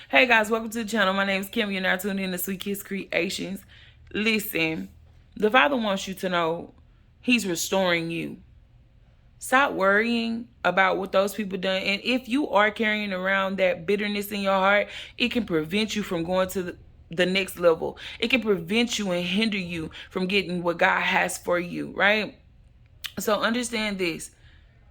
Hey guys, welcome to the channel. My name is Kim. You're now tuned in to Sweet Kids Creations. Listen, the Father wants you to know He's restoring you. Stop worrying about what those people done. And if you are carrying around that bitterness in your heart, it can prevent you from going to the next level. It can prevent you and hinder you from getting what God has for you, right? So understand this.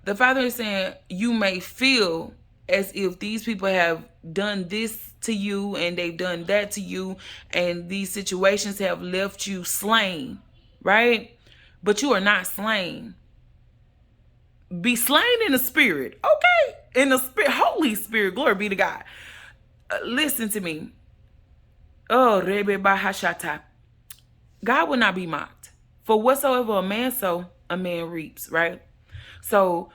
The Father is saying you may feel as if these people have done this to you and they've done that to you and these situations have left you slain, right? But you are not slain. Be slain in the spirit, okay? In the spirit, Holy Spirit, glory be to God. Listen to me. Oh, Rebe Bahashata. God will not be mocked. For whatsoever a man sow, a man reaps, right? So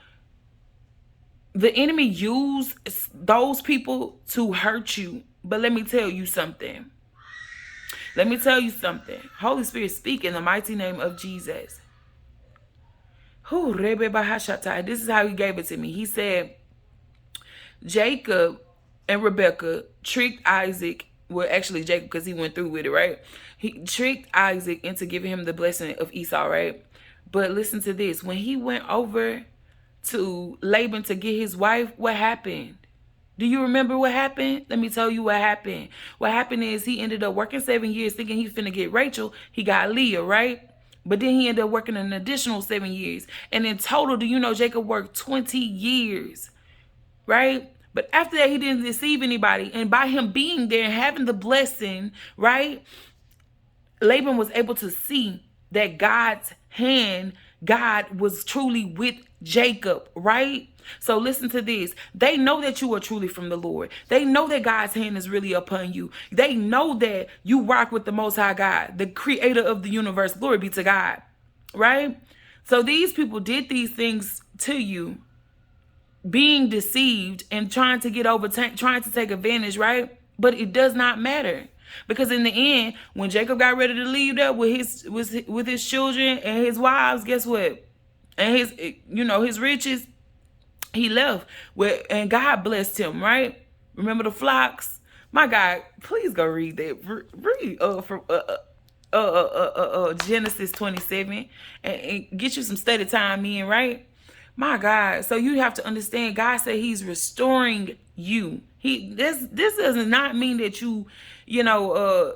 the enemy used those people to hurt you. But let me tell you something. Let me tell you something. Holy Spirit, speak in the mighty name of Jesus. This is how he gave it to me. He said, Jacob and Rebekah tricked Isaac. Well, actually Jacob, because he went through with it, right? He tricked Isaac into giving him the blessing of Esau, right? But listen to this. When he went over to Laban to get his wife, what happened? Do you remember what happened? Let me tell you what happened. What happened is he ended up working 7 years thinking he's finna get Rachel. He got Leah, right? But then he ended up working an additional 7 years. And in total, do you know Jacob worked 20 years, right? But after that, he didn't deceive anybody. And by him being there and having the blessing, right, Laban was able to see that God's hand, God was truly with Jacob, right? So listen to this. They know that you are truly from the Lord. They know that God's hand is really upon you. They know that you rock with the Most High God, the creator of the universe. Glory be to God, right? So these people did these things to you, being deceived and trying to get over, trying to take advantage, right? But it does not matter. Because in the end, when Jacob got ready to leave there with his children and his wives, guess what? And his riches, he left with, and God blessed him, right? Remember the flocks? My God, please go read that. Read from Genesis 27 and get you some study time in, right? My God. So you have to understand, God said he's restoring you. This does not mean that you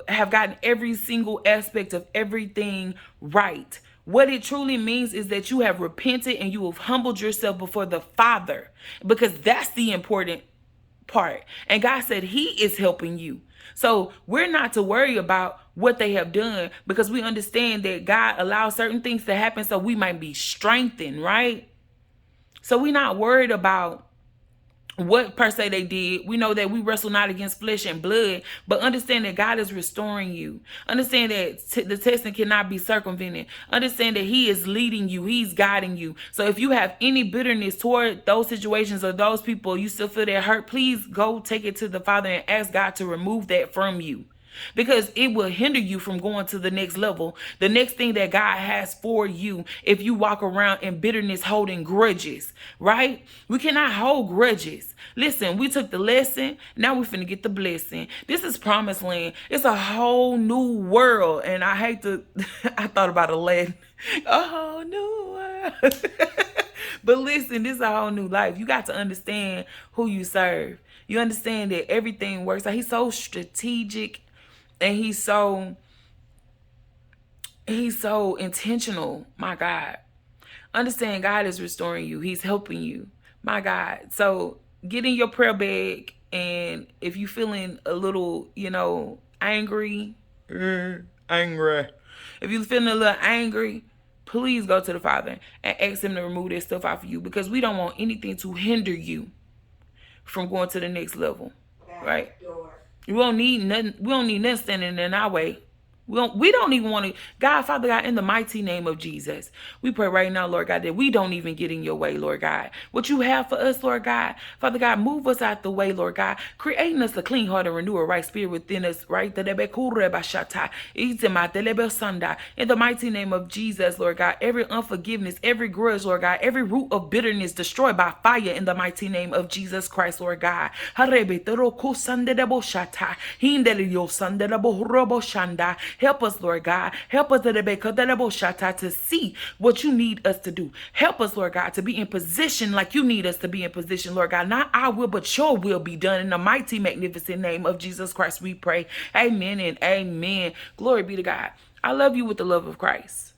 have gotten every single aspect of everything right. What it truly means is that you have repented and you have humbled yourself before the Father, because that's the important part. And God said he is helping you. So we're not to worry about what they have done, because we understand that God allows certain things to happen so we might be strengthened, right? So we're not worried about what per se they did. We know that we wrestle not against flesh and blood, but understand that God is restoring you. Understand that the testing cannot be circumvented. Understand that he is leading you. He's guiding you. So if you have any bitterness toward those situations or those people, you still feel that hurt, please go take it to the Father and ask God to remove that from you. Because it will hinder you from going to the next level, the next thing that God has for you, if you walk around in bitterness holding grudges, right? We cannot hold grudges. Listen, we took the lesson, now we're finna get the blessing. This is promised land. It's a whole new world. And I hate to, I thought about a Latin, a whole new world. But listen, this is a whole new life. You got to understand who you serve. You understand that everything works out. He's so strategic. And he's so intentional, my God. Understand, God is restoring you. He's helping you, my God. So get in your prayer bag, and if you're feeling a little, angry, if you're feeling a little angry, please go to the Father and ask him to remove that stuff out of you, because we don't want anything to hinder you from going to the next level, right? We don't need nothing. We don't need nothing standing in our way. We don't even want to, God, Father God, in the mighty name of Jesus, we pray right now, Lord God, that we don't even get in your way, Lord God. What you have for us, Lord God, Father God, move us out the way, Lord God, creating us a clean heart and renew a right spirit within us, right? In the mighty name of Jesus, Lord God, every unforgiveness, every grudge, Lord God, every root of bitterness destroyed by fire in the mighty name of Jesus Christ, Lord God. Help us, Lord God. Help us to see what you need us to do. Help us, Lord God, to be in position like you need us to be in position, Lord God. Not our will, but your will be done. In the mighty, magnificent name of Jesus Christ, we pray. Amen and amen. Glory be to God. I love you with the love of Christ.